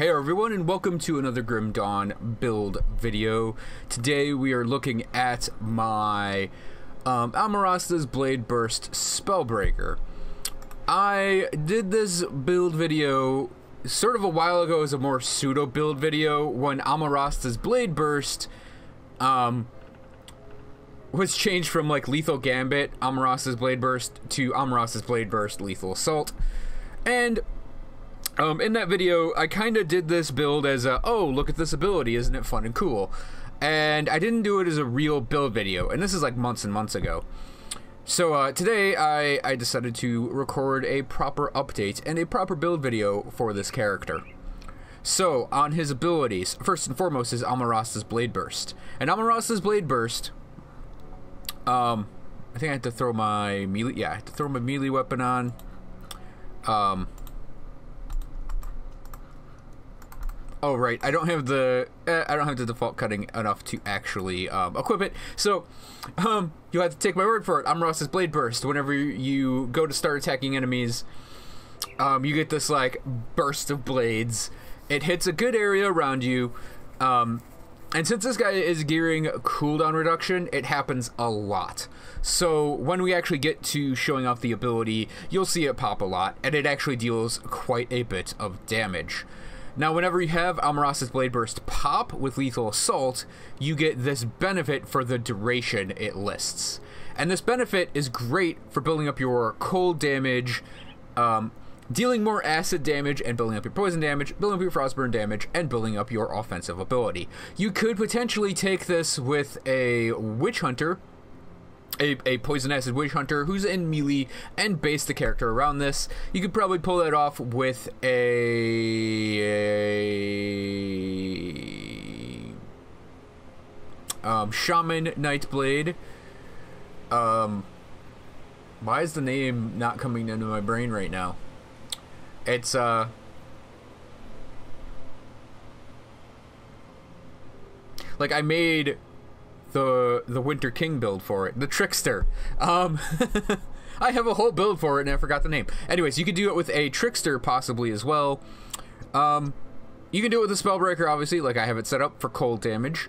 Hey everyone, and welcome to another Grim Dawn build video. Today we are looking at my Amarasta's Blade Burst Spellbreaker. I did this build video sort of a while ago as a more pseudo build video when Amarasta's Blade Burst was changed from like Lethal Gambit, Amarasta's Blade Burst, to Amarasta's Blade Burst Lethal Assault. And in that video, I kind of did this build as a, oh, look at this ability, isn't it fun and cool? And I didn't do it as a real build video, and this is like months and months ago. So today, I decided to record a proper update and a proper build video for this character. So, on his abilities, first and foremost is Amarasta's Blade Burst. And Amarasta's Blade Burst, I think I had to throw my melee, yeah, I had to throw my melee weapon on. Oh right, I don't have the default cutting enough to actually equip it. So you'll have to take my word for it. Amarasta's Blade Burst. Whenever you go to start attacking enemies, you get this like burst of blades. It hits a good area around you, and since this guy is gearing cooldown reduction, it happens a lot. So when we actually get to showing off the ability, you'll see it pop a lot, and it actually deals quite a bit of damage. Now, whenever you have Amarasta's Blade Burst pop with Lethal Assault, you get this benefit for the duration it lists. And this benefit is great for building up your cold damage, dealing more acid damage, and building up your poison damage, building up your frostburn damage, and building up your offensive ability. You could potentially take this with a Witch Hunter, a poison acid witch hunter who's in melee, and base the character around this. You could probably pull that off with a shaman Nightblade. Why is the name not coming into my brain right now? It's like I made the Winter King build for it, the Trickster. I have a whole build for it and I forgot the name. Anyways, you could do it with a Trickster possibly as well. You can do it with a Spellbreaker, obviously, like I have it set up for cold damage.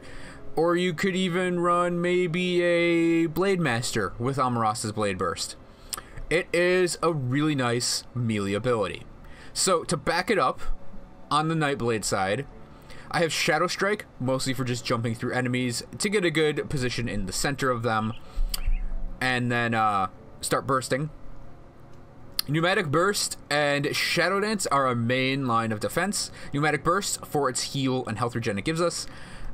Or you could even run maybe a Blade Master with Amarasta's Blade Burst. It is a really nice melee ability. So to back it up, on the Nightblade side, I have Shadow Strike, mostly for just jumping through enemies to get a good position in the center of them, and then start bursting. Pneumatic Burst and Shadow Dance are our main line of defense. Pneumatic Burst for its heal and health regen it gives us,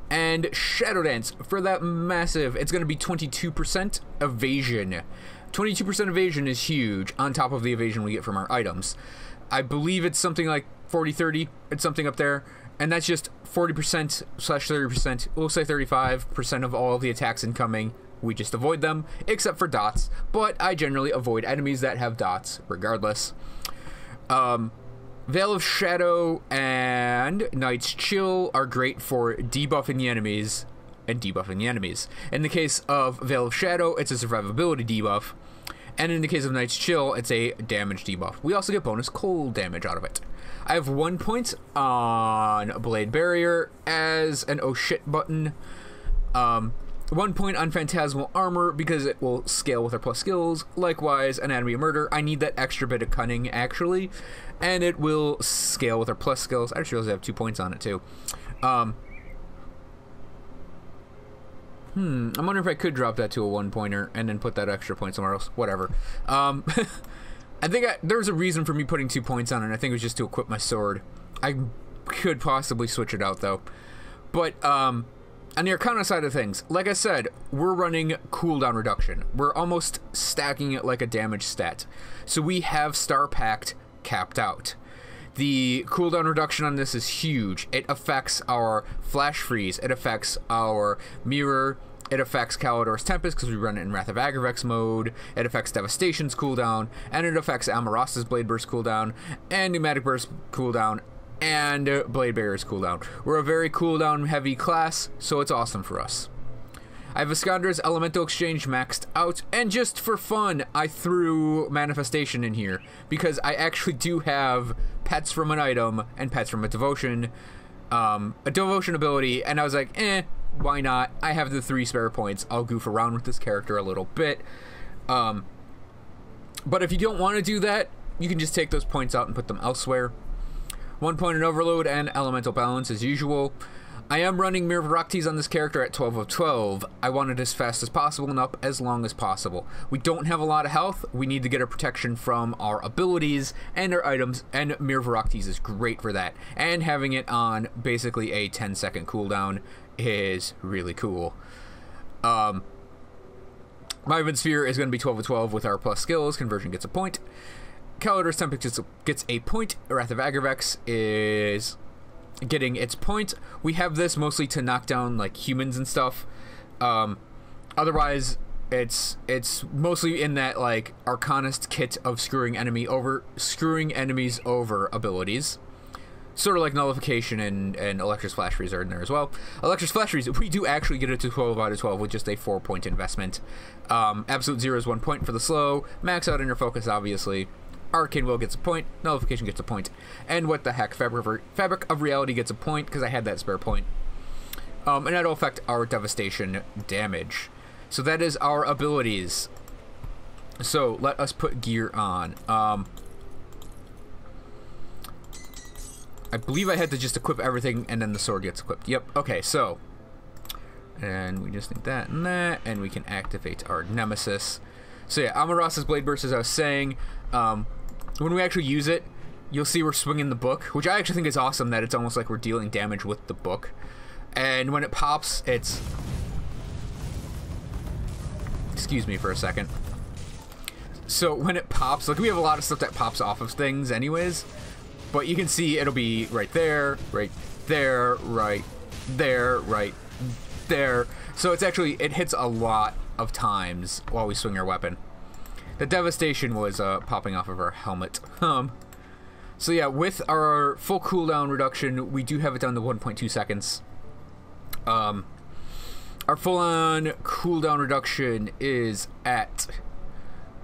and Shadow Dance for that massive, it's going to be 22% evasion. 22% evasion is huge, on top of the evasion we get from our items. I believe it's something like 40-30, it's something up there. And that's just 40% / 30%, we'll say 35% of all of the attacks incoming. We just avoid them, except for dots. But I generally avoid enemies that have dots, regardless. Veil of Shadow and Night's Chill are great for debuffing the enemies and debuffing the enemies. In the case of Veil of Shadow, it's a survivability debuff. And in the case of Night's Chill, it's a damage debuff. We also get bonus cold damage out of it. I have 1 point on Blade Barrier as an oh shit button. 1 point on Phantasmal Armor because it will scale with our plus skills. Likewise, Anatomy of Murder. I need that extra bit of cunning, actually. And it will scale with our plus skills. I just realized I have 2 points on it, too. I'm wondering if I could drop that to a 1-pointer and then put that extra point somewhere else. Whatever. I think there was a reason for me putting 2 points on it. I think it was just to equip my sword. I could possibly switch it out, though. But, on the Arcana side of things, like I said, we're running cooldown reduction. We're almost stacking it like a damage stat. So we have Star Pact capped out. The cooldown reduction on this is huge. It affects our Flash Freeze. It affects our Mirror. It affects Kalidor's Tempest because we run it in Wrath of Agravax mode. It affects Devastation's cooldown. And it affects Amarasta's Blade Burst cooldown. And Pneumatic Burst cooldown. And Blade Barrier's cooldown. We're a very cooldown heavy class, so it's awesome for us. I have Viscondra's Elemental Exchange maxed out, and just for fun, I threw Manifestation in here, because I actually do have pets from an item and pets from a devotion ability, and I was like, why not? I have the 3 spare points. I'll goof around with this character a little bit. But if you don't want to do that, you can just take those points out and put them elsewhere. 1 point in Overload and Elemental Balance as usual. I am running Mirror of Raktis on this character at 12 of 12. I want it as fast as possible and up as long as possible. We don't have a lot of health. We need to get our protection from our abilities and our items, and Mirror of Raktis is great for that. And having it on basically a 10-second cooldown is really cool. My Event Sphere is going to be 12 of 12 with our plus skills. Conversion gets a point. Calidor's Tempest gets a point. Wrath of Agravax is getting its point. We have this mostly to knock down like humans and stuff. Otherwise, it's mostly in that like Arcanist kit of screwing enemies over abilities. Sort of like Nullification and Electrous Flash Freeze are in there as well. Electrous Flash Freeze, we do actually get it to 12 out of 12 with just a 4-point investment. Absolute Zero is 1 point for the slow. Max out Inner Focus, obviously. Arcane Will gets a point. Nullification gets a point. And what the heck, Fabric of Reality gets a point because I had that spare point. And that'll affect our Devastation damage. So that is our abilities. So let us put gear on. I believe I had to just equip everything and then the sword gets equipped. Yep, okay, so. And we just need that and that, and we can activate our Nemesis. So yeah, Amaras's Blade Burst, as I was saying, when we actually use it, you'll see we're swinging the book, which I actually think is awesome that it's almost like we're dealing damage with the book. And when it pops, it's... Excuse me for a second. So when it pops, like we have a lot of stuff that pops off of things anyways, but you can see it'll be right there, right there, right there, right there. So it's actually, it hits a lot of times while we swing our weapon. The Devastation was popping off of our helmet. So yeah, with our full cooldown reduction, we do have it down to 1.2 seconds. Our full-on cooldown reduction is at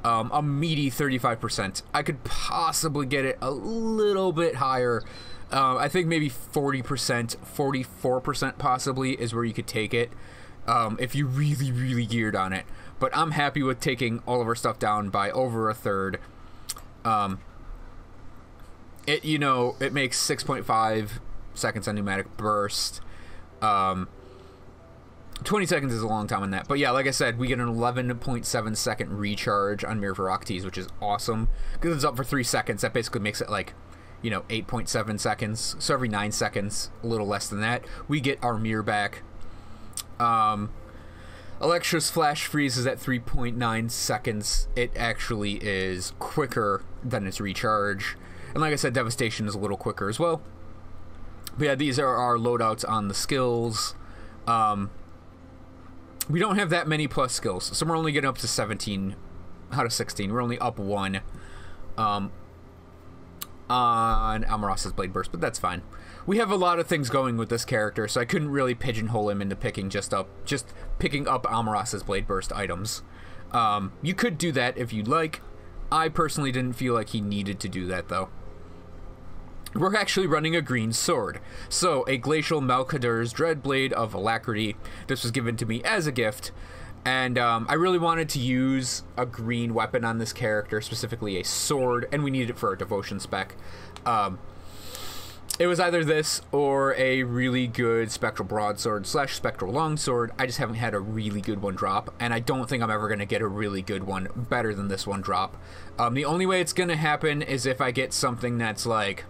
a meaty 35%. I could possibly get it a little bit higher. I think maybe 40%, 44% possibly is where you could take it if you really, really geared on it. But I'm happy with taking all of our stuff down by over a third. It makes 6.5 seconds on Pneumatic Burst. 20 seconds is a long time on that. But yeah, like I said, we get an 11.7 second recharge on Mirror of Raktis, which is awesome. Because it's up for 3 seconds. That basically makes it like, 8.7 seconds. So every 9 seconds, a little less than that, we get our mirror back. Electra's Flash Freeze is at 3.9 seconds. It actually is quicker than its recharge. And like I said, Devastation is a little quicker as well. But yeah, these are our loadouts on the skills. We don't have that many plus skills, so we're only getting up to 17 out of 16. We're only up 1 on Amaras's Blade Burst, but that's fine. We have a lot of things going with this character, so I couldn't really pigeonhole him into picking just picking up Amaras's Blade Burst items. You could do that if you'd like. I personally didn't feel like he needed to do that, though. We're actually running a green sword. So, a Glacial Malkadur's Dreadblade of Alacrity. This was given to me as a gift. And I really wanted to use a green weapon on this character, specifically a sword, and we needed it for our devotion spec. It was either this or a really good Spectral Broadsword / Spectral Longsword. I just haven't had a really good one drop, and I don't think I'm ever going to get a really good one better than this one drop. The only way it's going to happen is if I get something that's like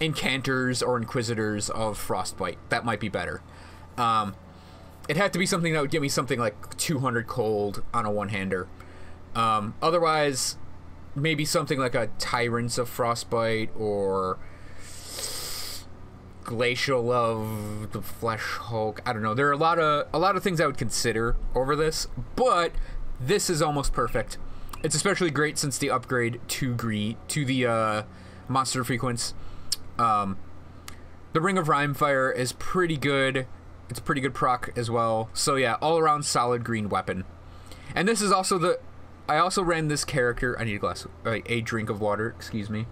Incanters or Inquisitors of Frostbite. That might be better. It'd have to be something that would give me something like 200 cold on a one-hander. Otherwise, maybe something like a Tyrants of Frostbite or Glacial of the Flesh Hulk. I don't know. There are a lot of things I would consider over this, but this is almost perfect. It's especially great since the upgrade to the monster frequency. The Ring of Rimefire is pretty good It's a pretty good proc as well. So yeah, all around solid green weapon. And this is also the... I also ran this character... I need a drink of water, excuse me.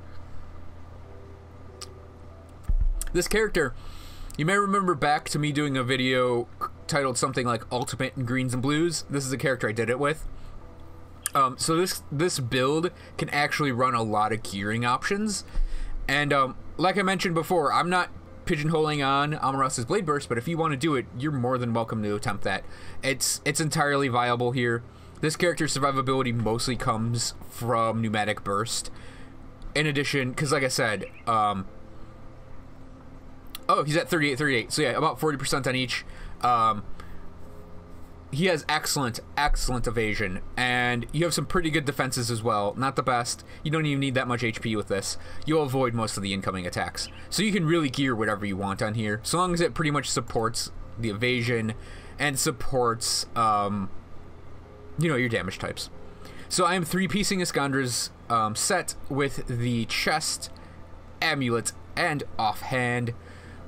This character, you may remember back to me doing a video titled something like Ultimate in Greens and Blues. This is a character I did it with. So this build can actually run a lot of gearing options. And like I mentioned before, I'm not pigeonholing on Amaras's Blade Burst, but if you want to do it, you're more than welcome to attempt that. It's entirely viable here. This character's survivability mostly comes from Pneumatic Burst. In addition, because like I said, oh, he's at 38. So yeah, about 40% on each. He has excellent evasion, and you have some pretty good defenses as well. Not the best. You don't even need that much HP with this. You'll avoid most of the incoming attacks. So you can really gear whatever you want on here, so long as it pretty much supports the evasion and supports, you know, your damage types. So I am 3-piecing Iskandra's set with the chest, amulet, and offhand.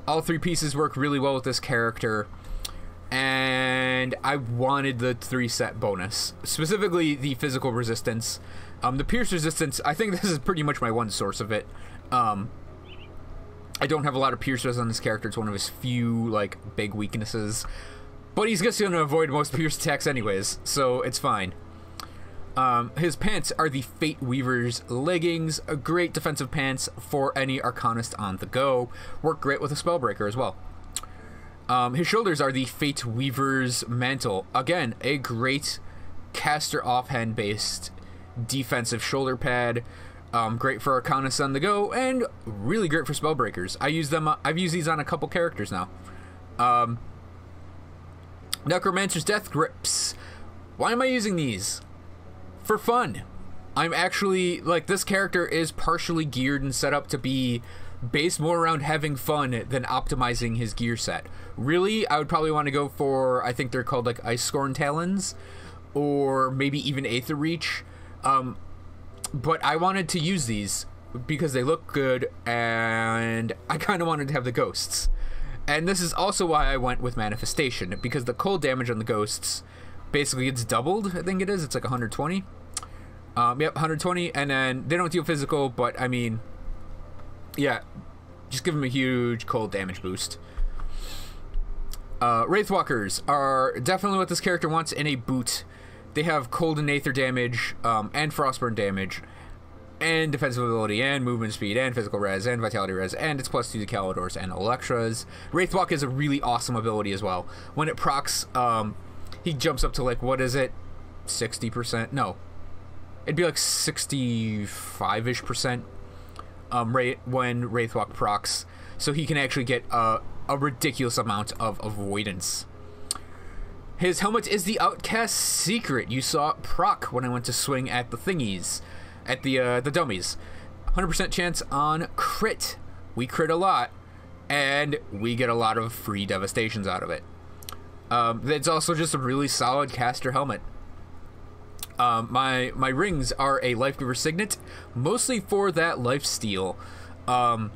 All 3 pieces work really well with this character. And I wanted the 3-set bonus, specifically the physical resistance. The pierce resistance, I think this is pretty much my one source of it. I don't have a lot of pierce res on this character. It's one of his few, like, big weaknesses. But he's just going to avoid most pierce attacks anyways, so it's fine. His pants are the Fate Weaver's leggings, a great defensive pants for any Arcanist on the go. Work great with a Spellbreaker as well. His shoulders are the Fate Weaver's mantle. Again, a great caster offhand based defensive shoulder pad. Great for Arcanists on the go, and really great for Spellbreakers. I use them. I've used these on a couple characters now. Necromancer's Death Grips. Why am I using these? For fun. I'm actually, like, this character is partially geared and set up to be based more around having fun than optimizing his gear set. Really, I would probably want to go for, I think they're called like Ice Scorn Talons, or maybe even Aether Reach. But I wanted to use these because they look good, and I kind of wanted to have the ghosts. And this is also why I went with Manifestation, because the cold damage on the ghosts basically gets doubled, I think it is. It's like 120. Yep, 120, and then they don't deal physical, but I mean, yeah, just give them a huge cold damage boost. Wraithwalkers are definitely what this character wants in a boot. They have cold and Aether damage, and frostburn damage, and defensive ability, and movement speed, and physical res, and vitality res, and it's +2 to Calidors and Electras. Wraithwalk is a really awesome ability as well. When it procs, he jumps up to, like, what is it? 60%? No. It'd be like 65-ish% rate when Wraithwalk procs, so he can actually get a ridiculous amount of avoidance. His helmet is the Outcast Secret. You saw it proc when I went to swing at the thingies, at the dummies. 100% chance on crit. We crit a lot, and we get a lot of free devastations out of it. It's also just a really solid caster helmet. My rings are a Lifegiver Signet, mostly for that lifesteal. I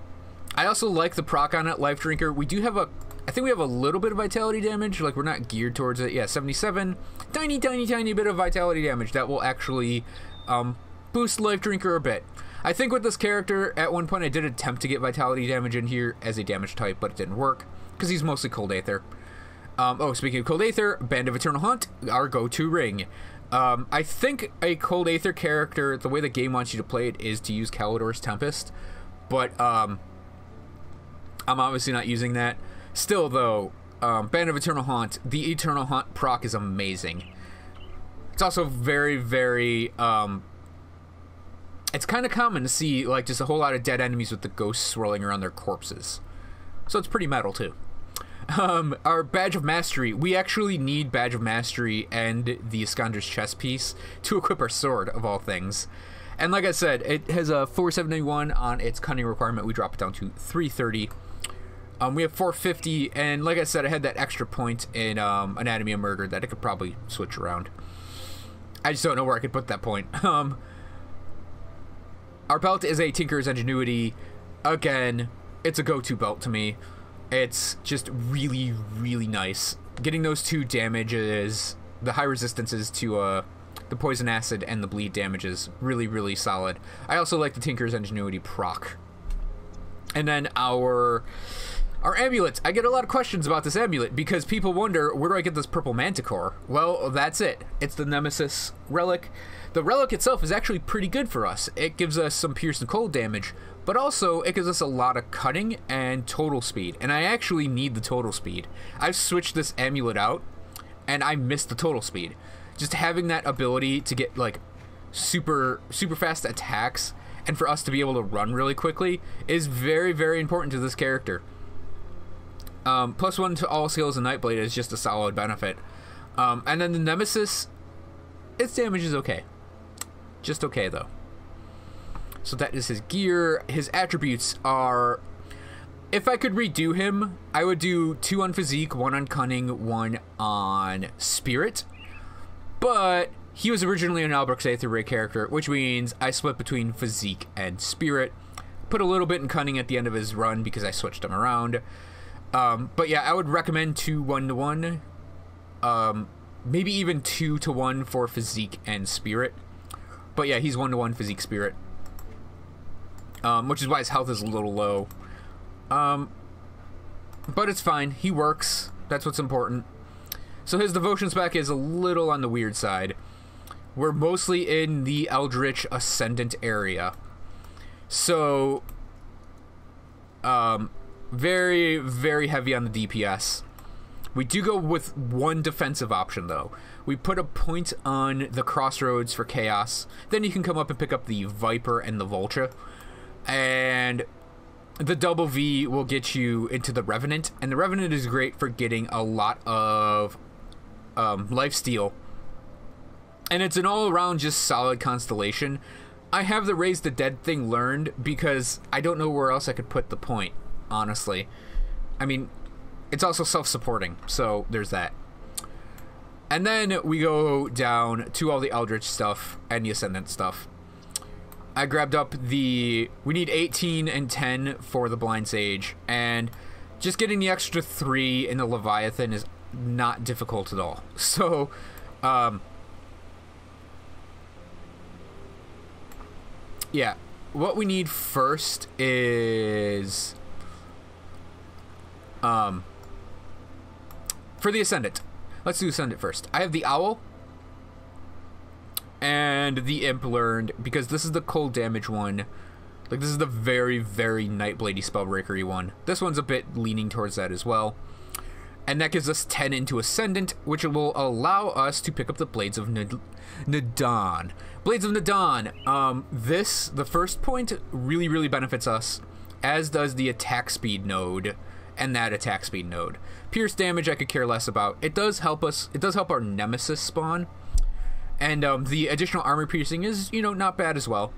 also like the proc on it, Life Drinker. We do have I think we have a little bit of vitality damage, like we're not geared towards it. Yeah, 77, tiny bit of vitality damage that will actually boost Life Drinker a bit. I think with this character, at one point I did attempt to get vitality damage in here as a damage type, but it didn't work, because he's mostly Cold Aether. Oh, speaking of Cold Aether, Band of Eternal Hunt, our go-to ring. I think a Cold Aether character, the way the game wants you to play it is to use Calidor's Tempest, but I'm obviously not using that. Still, though, Band of Eternal Haunt, the Eternal Haunt proc is amazing. It's also very, very, it's kind of common to see, like, just a whole lot of dead enemies with the ghosts swirling around their corpses. So it's pretty metal, too. Our Badge of Mastery. We actually need Badge of Mastery and the Iskandra's chest piece to equip our sword, of all things. And like I said, it has a 471 on its cunning requirement. We drop it down to 330. We have 450, and like I said, I had that extra point in Anatomy of Murder that I could probably switch around. I just don't know where I could put that point. Our belt is a Tinker's Ingenuity. Again, it's a go-to belt to me. It's just really, really nice. Getting those 2 damages, the high resistances to the poison acid and the bleed damages, really, really solid. I also like the Tinker's Ingenuity proc. And then our amulet. I get a lot of questions about this amulet because people wonder, where do I get this purple manticore? Well, that's it. It's the Nemesis relic. The relic itself is actually pretty good for us. It gives us some pierce and cold damage, but also it gives us a lot of cutting and total speed. And I actually need the total speed. I've switched this amulet out, and I missed the total speed. Just having that ability to get like super fast attacks and for us to be able to run really quickly is very, very important to this character. +1 to all skills and Nightblade is just a solid benefit. And then the Nemesis, its damage is okay. Just okay though. So that is his gear. His attributes are, if I could redo him, I would do 2 on Physique, 1 on Cunning, 1 on Spirit. But he was originally an Albrecht's Aether Ray character, which means I split between Physique and Spirit. Put a little bit in Cunning at the end of his run because I switched him around. But yeah, I would recommend 2 1-to-1. Maybe even 2 to 1 for Physique and Spirit. But yeah, he's 1-to-1 Physique Spirit. Which is why his health is a little low. But it's fine. He works. That's what's important. So his devotion spec is a little on the weird side. We're mostly in the Eldritch Ascendant area. So, very, very heavy on the DPS. We do go with 1 defensive option, though. We put a point on the Crossroads for Chaos. Then you can come up and pick up the Viper and the Vulture. And the double V will get you into the Revenant. And the Revenant is great for getting a lot of lifesteal. And it's an all-around just solid constellation. I have the Raise the Dead thing learned because I don't know where else I could put the point, honestly. I mean, it's also self-supporting, so there's that. And then we go down to all the Eldritch stuff and the Ascendant stuff. I grabbed up we need 18 and 10 for the Blind Sage, and just getting the extra 3 in the Leviathan is not difficult at all. So, yeah, what we need first is, for the Ascendant. Let's do Ascendant first. I have the Owl and the Imp learned because this is the cold damage one. Like, this is the very, very Nightbladey Spellbreaker-y one. This one's a bit leaning towards that as well. And that gives us 10 into Ascendant, which will allow us to pick up the Blades of Nadon. Blades of Nadon. The first point, really, really benefits us, as does the attack speed node and that attack speed node. Pierce damage I could care less about. It does help us. It does help our Nemesis spawn. And the additional armor piercing is, you know, not bad as well.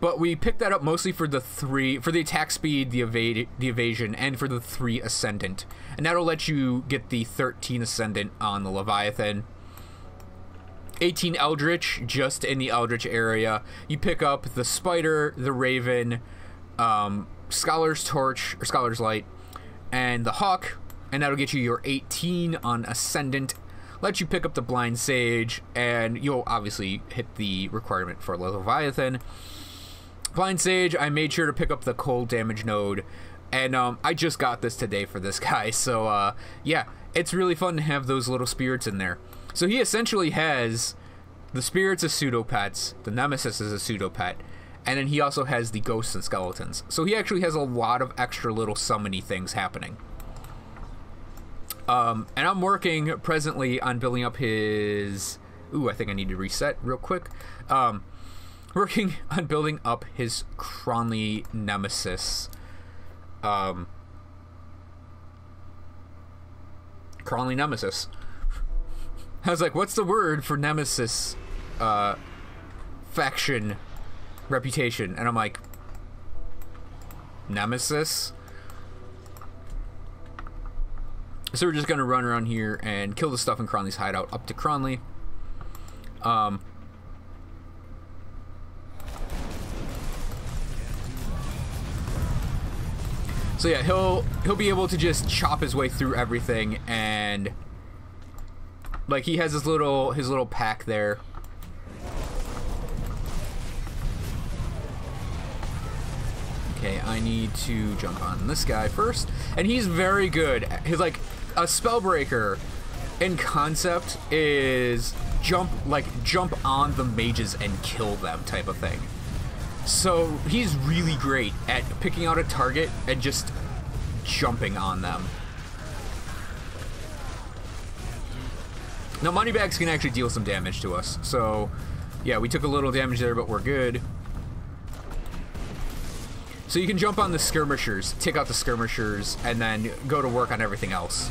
But we picked that up mostly for the attack speed, the evasion, and for the 3 Ascendant. And that'll let you get the 13 Ascendant on the Leviathan. 18 Eldritch, just in the Eldritch area. You pick up the Spider, the Raven, Scholar's Torch, or Scholar's Light, and the Hawk. And that'll get you your 18 on Ascendant. Let you pick up the Blind Sage, and you'll obviously hit the requirement for Leviathan. Blind Sage, I made sure to pick up the cold damage node, and I just got this today for this guy, so yeah, it's really fun to have those little spirits in there. So he essentially has the spirits as pseudo-pets, the Nemesis is a pseudo-pet, and then he also has the ghosts and skeletons. So he actually has a lot of extra little summony things happening. And I'm working presently on building up his... Ooh, I think I need to reset real quick. Working on building up his Cronley Nemesis. Cronley Nemesis. I was like, what's the word for Nemesis faction reputation? And I'm like, Nemesis? So we're just going to run around here and kill the stuff in Cronley's hideout up to Cronley. So yeah, he'll be able to just chop his way through everything, and like he has his little pack there. Okay, I need to jump on this guy first, and he's very good. He's like a Spellbreaker in concept is jump on the mages and kill them type of thing. So he's really great at picking out a target and just jumping on them. Now moneybags can actually deal some damage to us, so yeah, we took a little damage there, but we're good. So you can jump on the skirmishers, take out the skirmishers, and then go to work on everything else.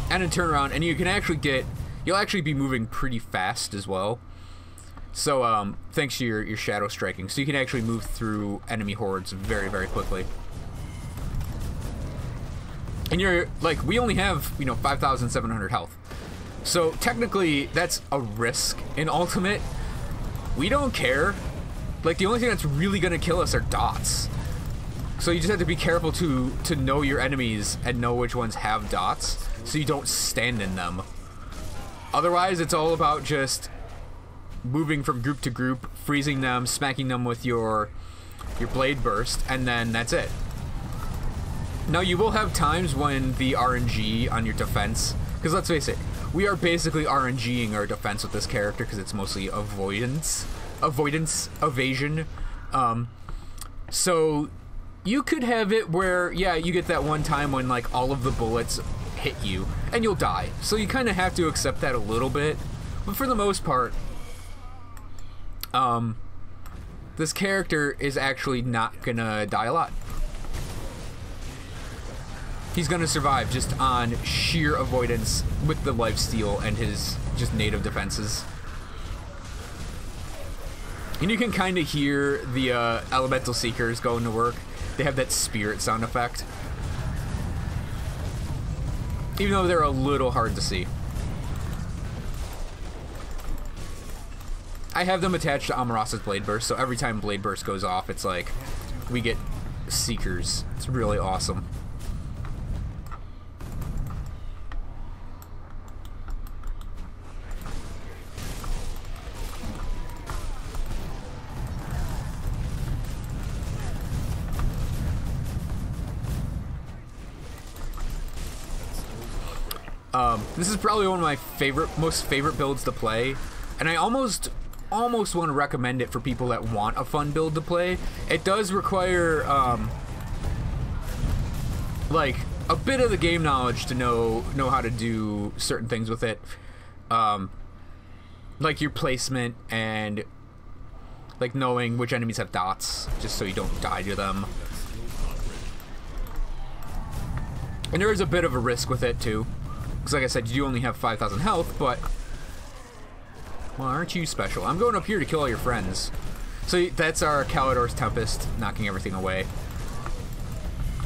And then turn around, and you can actually you'll actually be moving pretty fast as well. So, thanks to your shadow striking, so you can actually move through enemy hordes very, very quickly. And you're, like, we only have, you know, 5,700 health. So, technically, that's a risk in Ultimate. We don't care. Like, the only thing that's really gonna kill us are dots. So you just have to be careful to know your enemies and know which ones have dots, so you don't stand in them. Otherwise, it's all about just moving from group to group, freezing them, smacking them with your blade burst, and then that's it. Now you will have times when the RNG on your defense, because let's face it, we are basically RNGing our defense with this character because it's mostly evasion. So you could have it where, yeah, you get that one time when like all of the bullets hit you and you'll die. So you kind of have to accept that a little bit, but for the most part, this character is actually not gonna die a lot. He's gonna survive just on sheer avoidance with the lifesteal and his just native defenses. And you can kind of hear the elemental seekers going to work. They have that spirit sound effect, even though they're a little hard to see. I have them attached to Amarasa's Blade Burst, so every time Blade Burst goes off, it's like we get Seekers. It's really awesome. This is probably one of my most favorite builds to play, and I almost want to recommend it for people that want a fun build to play. It does require like a bit of the game knowledge to know how to do certain things with it, like your placement and like knowing which enemies have dots, just so you don't die to them. And there is a bit of a risk with it too, because like I said, you do only have 5,000 health, but well, aren't you special? I'm going up here to kill all your friends. So that's our Kalidor's Tempest, knocking everything away.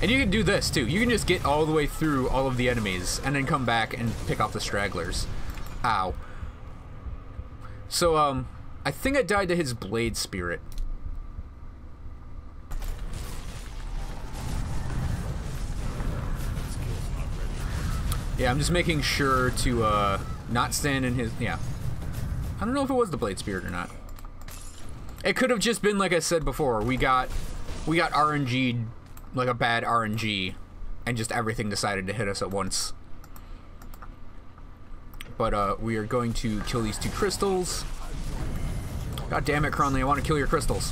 And you can do this too. You can just get all the way through all of the enemies and then come back and pick off the stragglers. Ow. So, I think I died to his Blade Spirit. Yeah, I'm just making sure to, not stand in his... Yeah. I don't know if it was the Blade Spirit or not. It could have just been, like I said before, we got RNG'd, like a bad RNG, and just everything decided to hit us at once. But, we are going to kill these two crystals. God damn it, Cronley, I want to kill your crystals.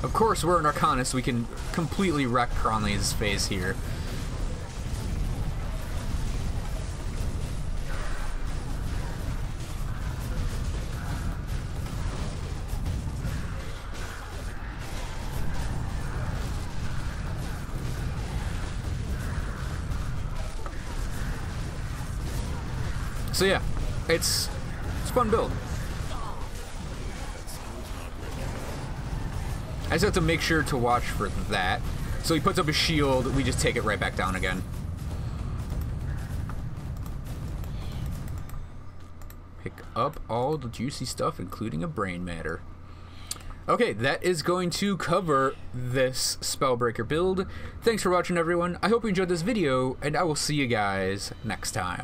Of course, we're an Arcanist, we can completely wreck Cronley's face here. So yeah, it's a fun build. I just have to make sure to watch for that. So he puts up a shield, we just take it right back down again. Pick up all the juicy stuff, including a brain matter. Okay, that is going to cover this Spellbreaker build. Thanks for watching, everyone. I hope you enjoyed this video, and I will see you guys next time.